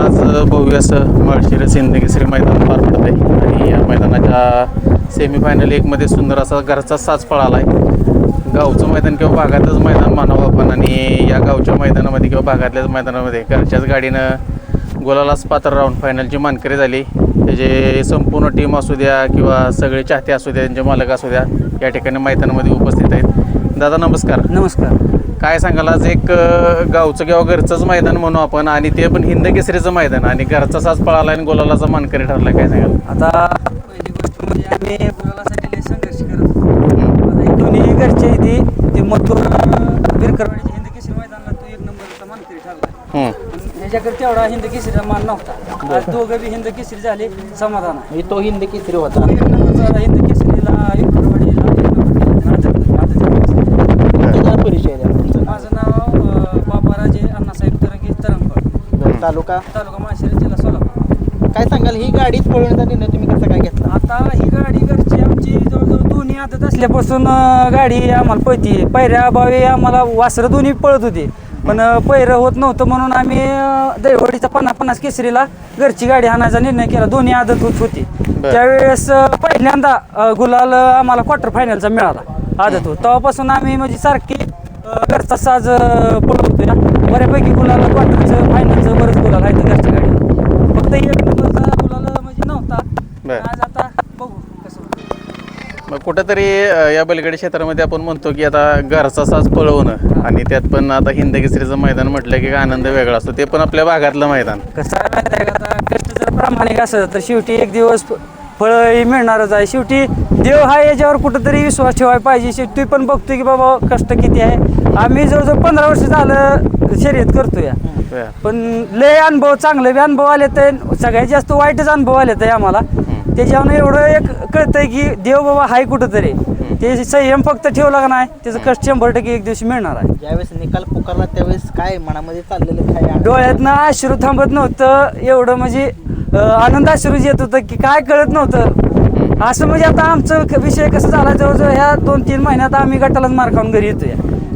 आज भव्य असं माळशिरस हिंदकेसरी मैदान पार पडत आहे आणि या मैदानाच्या सेमीफायनल एकमध्ये सुंदर असा घरचा साज पळाला आहे. गावचं मैदान किंवा भागातलंच मैदान मानावं आपण आणि या गावच्या मैदानामध्ये किंवा भागातल्याच मैदानामध्ये घरच्याच गाडीनं गोलालाच पात्र राहून फायनलची मानकरी झाली. त्याचे संपूर्ण टीम असू द्या किंवा सगळे चाहते असू द्या, त्यांचे मालक असू द्या, या ठिकाणी मैदानामध्ये उपस्थित आहेत. दादा नमस्कार. नमस्कार. काय सांगाल, आज एक गावचं किंवा घरचंच मैदान म्हणू आपण आणि ते पण हिंदकेसरीचं मैदान आणि घरचा साज पळाला आणि गोलालाचा मानकरी ठरला, काय सांगाल? आता पहिली गोष्ट म्हणजे आम्ही गुलालासाठी लय संघर्ष करत होतो. आता हे दोन्ही घरचे ते मथुर बिरकरवाडीच्या हिंदकेसरी मैदानाला तो 1 नंबरचा मानकरी ठरला. ह्याच्याकडे तेवढा हिंदकेसरीचा मान नव्हता. आज दोघं बी हिंदकेसरी झाले, समाधान आहे. तो हिंदकेसरी होता. 1 नंबरचा हिंदकेसरीला बिरकरवाडीला 1 नंबर परिचय द्या. माझं नाव बाबाराजे अण्णासाहेब तरंगे तरंगपळ, तालुका माळशिरस, जिल्हा सोलापूर. काय सांगाल, ही गाडीच पळवण्याचा निर्णय तुम्ही कसा काय घेतला? आता ही गाडी घरची आमची जवळजवळ दोन्ही आदत असल्यापासून गाडी आम्हाला पळती. पहिऱ्या अभावी आम्हाला वासरं दोन्ही पळत होती, पण पहिरं होत नव्हतं म्हणून आम्ही दैवडीचा 50-50 केसरीला घरची गाडी आणायचा निर्णय केला. दोन्ही आदत होत होती. त्यावेळेस पहिल्यांदा गुलाल आम्हाला क्वार्टर फायनलचा मिळाला आदत होत. तेव्हापासून आम्ही म्हणजे सारखी घरचा साज पळवतो या. बऱ्यापैकी गुलाला क्वार्टरचं फायनलचं बरंच गुलाल आहे घरच्या गाडी. फक्त 1 नंबरचा गुलाल म्हणजे नव्हता. आज आता बघू कसं. मग कुठंतरी या बैलगाडी क्षेत्रामध्ये आपण म्हणतो की आता घरचा साज पळवणं आणि त्यात पण आता हिंदकेसरीचं मैदान म्हटलं की आनंद वेगळा असतो. ते पण आपल्या भागातलं मैदान कसं आहे माहिती आहे का, आता कष्ट जर प्रामाणिक असं तर शेवटी एक दिवस फळही मिळणारच आहे. शेवटी देव हा याच्यावर कुठंतरी विश्वास ठेवायला पाहिजे. शेवटी पण बघतो की बाबा कष्ट किती आहे. आम्ही जवळजवळ 15 वर्ष झालं शर्यत करतो या, पण लय अनुभव, चांगले बी अनुभव आले तर सगळ्यात जास्त वाईटच अनुभव आले तर आम्हाला. त्याच्यावर एवढं एक कळतंय की देव बाबा हाय कुठंतरी. ते संयम फक्त ठेवला का नाही, त्याचं कष्ट 100% एक दिवशी मिळणार आहे. ज्यावेळेस निकाल पुकारला त्यावेळेस काय मनामध्ये चाललेलं, काय डोळ्यातनं अश्रू थांबत नव्हतं. एवढं म्हणजे आनंद अश्रू येत होतं की काय कळत नव्हतं. असं म्हणजे आता आमचं विषय कसं झाला, जवळजवळ ह्या 2-3 महिन्यात आम्ही गटालाच मार खाऊन घरी येतोय.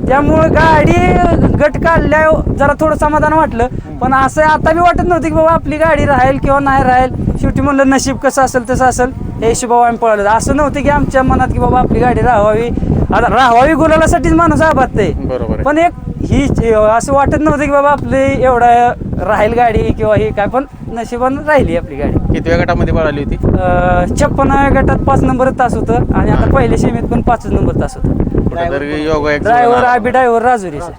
त्यामुळे गाडी गट काढल्या जरा थोडं समाधान वाटलं, पण असं आता बी वाटत नव्हतं की बाबा आपली गाडी राहील किंवा नाही राहील. शेवटी म्हणलं नशीब कसं असेल तसं असेल, हे हिशोबावर आम्ही पळालं. असं नव्हतं की आमच्या मनात की बाबा आपली गाडी राहावी. आता राहावी गुलालासाठीच माणूस आबादतंय, बरोबर. पण एक ही असं वाटत नव्हतं की बाबा आपली एवढा राहील गाडी किंवा हे काय, पण नशिबानं राहिली आपली गाडी. कितव्या गटामध्ये पळाली होती? 56व्या गटात 5 नंबर तास होतं आणि आता पहिल्या सेमीत पण 5 नंबर तास होतं. Driver driver Rajuri sir.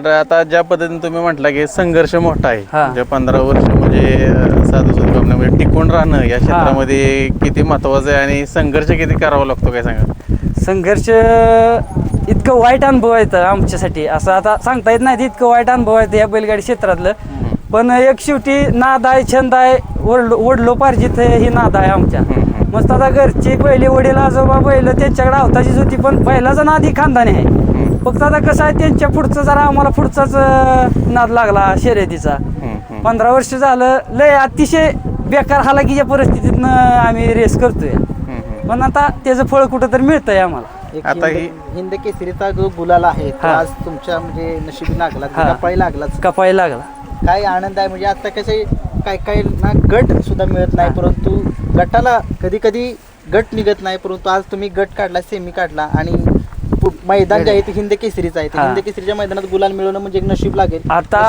आता ज्या पद्धतीने तुम्ही म्हटला की संघर्ष मोठा आहे, हा. म्हणजे 15 वर्ष म्हणजे साधू म्हणजे टिकून राहणं या क्षेत्रामध्ये किती महत्वाचं आहे आणि संघर्ष किती करावा लागतो, काय सांगा? संघर्ष इतकं वाईट अनुभव आहे आमच्यासाठी, असं आता सांगता येत नाही. इतकं वाईट अनुभव आहे या बैलगाडी क्षेत्रातलं, पण एक शेवटी नाद आहे, छंद आहे, वडलो पार्जित ही नाद आहे आमच्या. मस्त आता घरची पहिले वडील आजोबा बैल त्यांच्याकडे अवताचीच होती, पण बैलाचा नाद ही खानदानी आहे. फक्त आता कसं आहे, त्यांच्या पुढचं जरा आम्हाला पुढचाच नाद लागला शर्यतीचा. 15 वर्ष झालं लय अतिशय बेकार हालाकीच्या परिस्थितीतनं आम्ही रेस करतोय, पण आता त्याचं फळ कुठं तर मिळतंय आम्हाला. आता हिंदकेसरीचा जो गुलाल आहे तो आज तुमच्या म्हणजे नशिबी लागला, कपाळी लागला. काय आनंद आहे. म्हणजे आता कसं काय ना गट सुद्धा मिळत नाही, परंतु गटाला कधी गट निघत नाही, परंतु आज तुम्ही गट काढला, सेमी काढला आणि मैदान जे आहे ते हिंदकेसरीचं आहे. हिंदकेसरीच्या मैदानात गुलाल मिळवणं म्हणजे एक नशीब लागेल. आता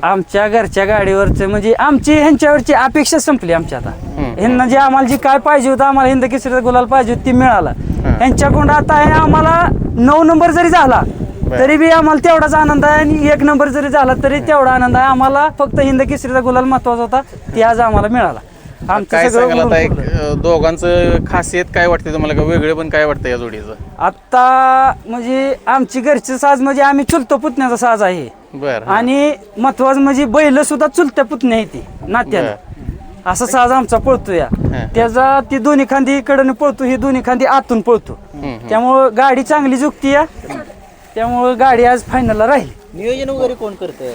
आमच्या घरच्या गाडीवरचं म्हणजे आमची ह्यांच्यावरची अपेक्षा संपली आमची. आता ह्यांना जे आम्हाला जी काय पाहिजे होतं, आम्हाला हिंदकेसरीचा गुलाल पाहिजे होती ती मिळाला ह्यांच्याकडून. आता हे आम्हाला 9 नंबर जरी झाला तरी बी आम्हाला तेवढाच आनंद आहे आणि 1 नंबर जरी झाला तरी तेवढा आनंद आहे. आम्हाला फक्त हिंदकेसरीचा गुलाल महत्वाचा होता, ते आज आम्हाला मिळाला. काय सांगाल आता एक दोघांचं खासियत काय वाटते तुम्हाला, का वेगळे पण काय वाटतं या जोडीचं? आता म्हणजे आमची घरची साज म्हणजे आम्ही चुलतो पुतण्याचा साज आहे. बरं. आणि महत्वाचं म्हणजे बैल सुद्धा चुलत्या पुतण्या येते नात्याला. असा साज आमचा पळतो या. त्याचा ती दोन्ही खांदी इकडनं पळतो, ही दोन्ही खांदी आतून पळतो. त्यामुळं गाडी चांगली झुकती या, त्यामुळं गाडी आज फायनलला राहील. नियोजन वगैरे कोण करतंय?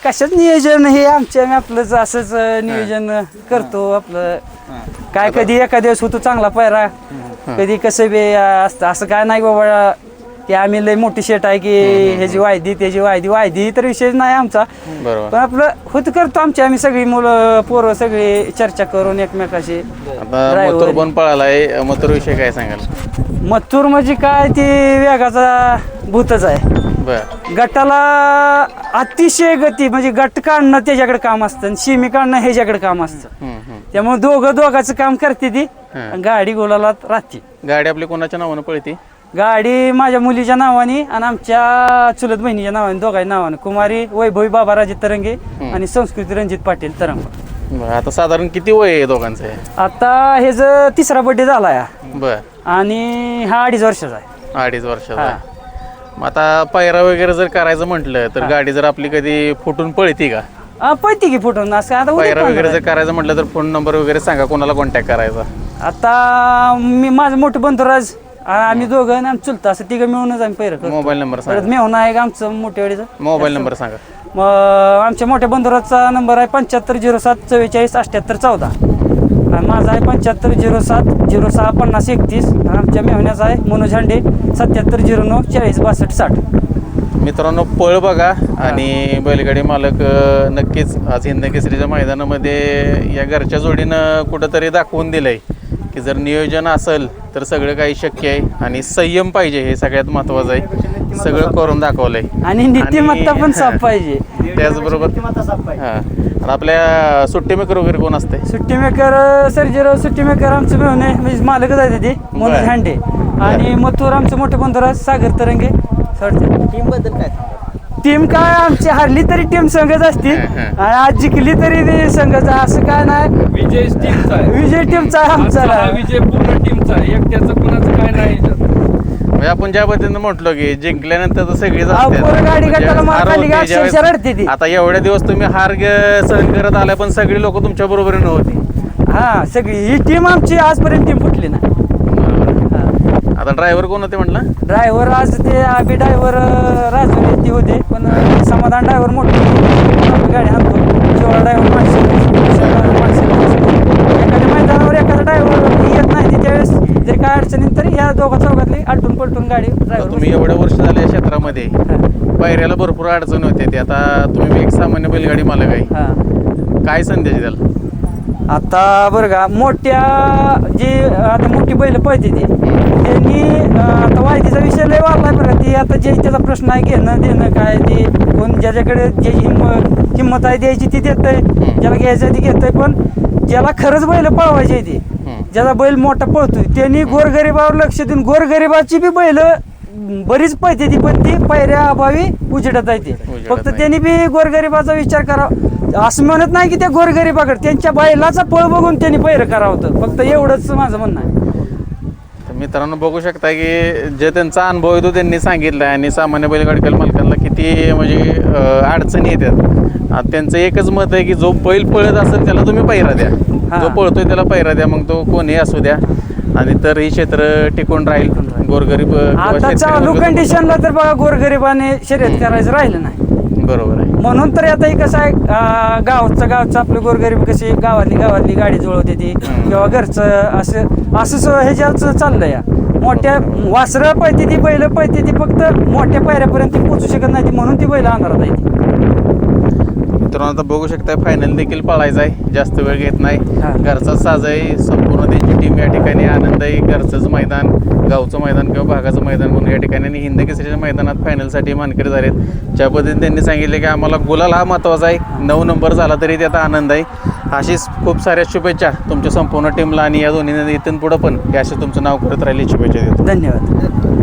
कशाच नियोजन हे आमच्या आपलंच असंच नियोजन करतो आपलं. काय कधी एका दिवस होतो चांगला पायरा, कधी कसं बी असतं, असं काय नाही बाबा की आम्ही लय मोठी शेट आहे की ह्याची वायदी त्याची वायदी तर विषय नाही आमचा. बरोबर. पण आपलं होत करतो आम्ही सगळी मुलं पोरं सगळी चर्चा करून एकमेकाशी. आता मथुर पण पळालाय, मथुर विषय काय सांगाल? मथुर म्हणजे काय ती वेगाचा भूतच आहे. बर. गटाला अतिशय गती म्हणजे गट काढणं त्याच्याकडे काम असतं आणि शिमी काढणं ह्याच्याकडे काम असतं. त्यामुळे दोघांचं काम करते ती. गाडी गोलाला राहते. गाडी आपली कोणाच्या नावानं पळती? गाडी माझ्या मुलीच्या नावाने आणि आमच्या चुलत बहिणीच्या नावाने, दोघांच्या नावाने. कुमारी वैभवी बाबाराजे तरंगे आणि संस्कृती रणजित पाटील तरंग. बरं. आता साधारण किती वय आहे दोघांचं हे? आता हे जर 3रा बर्थडे झाला या बर. आणि हा 2.5 वर्षाचा आहे. 2.5 वर्षाचा. मग आता पायरा वगैरे जर करायचं म्हटलं तर गाडी जर आपली कधी फुटून पळती का? पळते की फुटून असं. आता उद्या पायरा पण वगैरे आहे. जर करायचं म्हटलं तर फोन नंबर वगैरे सांगा, कोणाला कॉन्टॅक्ट करायचा? आता मी माझं मोठं बंधुराज, आम्ही दोघं आणि आम्ही चुलता असं तिघं मिळूनच आम्ही पैर करतो. मोबाईल नंबर परत सांगा. मेहून आहे का आमचं मोठेवाडीचं. मोबाईल नंबर सांगा. मग आमच्या मोठ्या बंधुराजचा नंबर आहे 7507 44 78 14 आणि माझा आहे 7507 06 50 31 आणि आमच्या मेहण्याचा आहे मनोज हांडे 7709 40 62 60. मित्रांनो, पळ बघा आणि बैलगाडी मालक नक्कीच आज हिंद केसरीच्या मैदानामध्ये या घरच्या जोडीनं कुठंतरी दाखवून दिलंय की जर नियोजन असेल तर सगळं काही शक्य आहे आणि संयम पाहिजे, हे सगळ्यात महत्त्वाचं आहे. सगळं करून दाखवलंय आणि नीतिमत्ता पण साफ पाहिजे. त्याचबरोबर हां. आणि आपल्या सुट्टी मेकर वगैरे कोण असते? सुट्टी मेकर सर्जेराव सुट्टी मेकर आमचं मेहणे म्हणजे मालकच आहे ते मनोज हांडे आणि मथुर आमचे मोठे बंधुराज सागर तरंगे. टीम बद्दल काय सांगा? टीम काय आमची हरली तरी टीम संघच असती आणि आज जिंकली तरी ती संघच आहे, असं काय नाही. विजय टीमचा आहे. विजय टीमचा आहे आमचा हा आमचा. विजय पूर्ण टीमचा आहे. एकट्याचं कोणाचं काय नाही याच्यात. म्हणजे आपण ज्या पद्धतीनं म्हटलो की जिंकल्यानंतर तर सगळीच अहो, असतात. पोरं गाडी म्हणजे गटाला मार हार खाली की होते अक्षरशः ज्यावेळेस- रडते ती. आता एवढ्या दिवस तुम्ही हार सहन करत आलाय पण सगळी लोक तुमच्या बरोबरीनं होती. हा सगळी ही टीम आमची आजपर्यंत टीम फुटली नाही. आता ड्रायव्हर कोण होते म्हटलं? ड्रायव्हर आज ते आबी ड्रायव्हर राजू ते होते पण समाधान ड्रायव्हर मोठे गाडी आणतो. जेव्हा ड्रायव्हर माणसं एखाद्या मैदानावर एखादा ड्रायव्हर येत नाही त्यावेळेस जर काय अडचणी तर ह्या दोघा चौघातली आलटून पलटून गाडी आता ड्रायव्हर. तुम्ही एवढ्या वर्ष झाले या क्षेत्रामध्ये, पायऱ्याला भरपूर अडचण होते. ते आता तुम्ही एक सामान्य बैलगाडी मालक आहे, हा काय संदेश द्याल? आता बरं का मोठ्या जी आता मोठी बैल पळते ती त्यांनी आता वायदीचा विषय लय वाढलाय बरं. ती आता जे त्याचा प्रश्न आहे घेणं देणं काय ते कोण ज्याच्याकडे ज्याची हिंमत आहे द्यायची ती देतंय, ज्याला घ्यायचं ती घेतंय. पण ज्याला खरंच बैल पळवायची आहे ती, ज्याचा बैल मोठा पळतोय त्यांनी गोरगरिबावर लक्ष देऊन, गोरगरिबाची बी बैल बरीच पळते ती पण ती पायऱ्या अभावी उजेडत आहे ती. फक्त त्यांनी बी गोरगरिबाचा विचार करावा. असं म्हणत नाही की त्या गोरगरिबाकडे त्यांच्या बैलाचा पळ बघून त्यांनी पैर करावं होतं. फक्त एवढंच माझं म्हणणं आहे. तर मित्रांनो बघू शकता की जे त्यांचा अनुभव आहे तो त्यांनी सांगितला आहे आणि सामान्य बैलगाडी मालकांना किती म्हणजे अडचणी येतात. आता त्यांचं एकच मत आहे की जो बैल पळत असेल त्याला तुम्ही पैरा द्या, जो पळतोय त्याला पैरा द्या, मग तो कोणी असू द्या. आणि तर ही क्षेत्र टिकून राहील. गोरगरीब आता चालू कंडिशनला तर बघा गोरगरिबाने शर्यत करायचं राहिलं नाही. बरोबर आहे. म्हणून तर आता हे कसं आहे गावचं आपलं गोरगरीब कशी गावातली गाडी जुळवते ती किंवा घरचं असं ह्याच्याच चाललंय. मोठ्या वासरं पळते ती बैल पळते ती फक्त मोठ्या पायऱ्यापर्यंत ती पोचू शकत नाही ती म्हणून ती बैल अंधारात आहे ती. मित्रांनो आता बघू शकता फायनल देखील पळायचा आहे, जास्त वेळ घेत नाही. हा. घरचा साज आहे, संपूर्ण त्यांची टीम या ठिकाणी आनंद आहे. घरचंच मैदान, गावचं मैदान किंवा भागाचं मैदान म्हणून या ठिकाणी आणि हिंद केसरीच्या मैदानात फायनलसाठी मानकरी झालेत. ज्या पद्धतीने त्यांनी सांगितले की आम्हाला गुलाल हा महत्त्वाचा आहे, 9 नंबर झाला तरी त्याचा आनंद आहे. अशीच खूप साऱ्या शुभेच्छा तुमच्या संपूर्ण टीमला आणि या दोन्ही इथून पुढं पण असे तुमचं नाव करत राहिले शुभेच्छा देतो. धन्यवाद.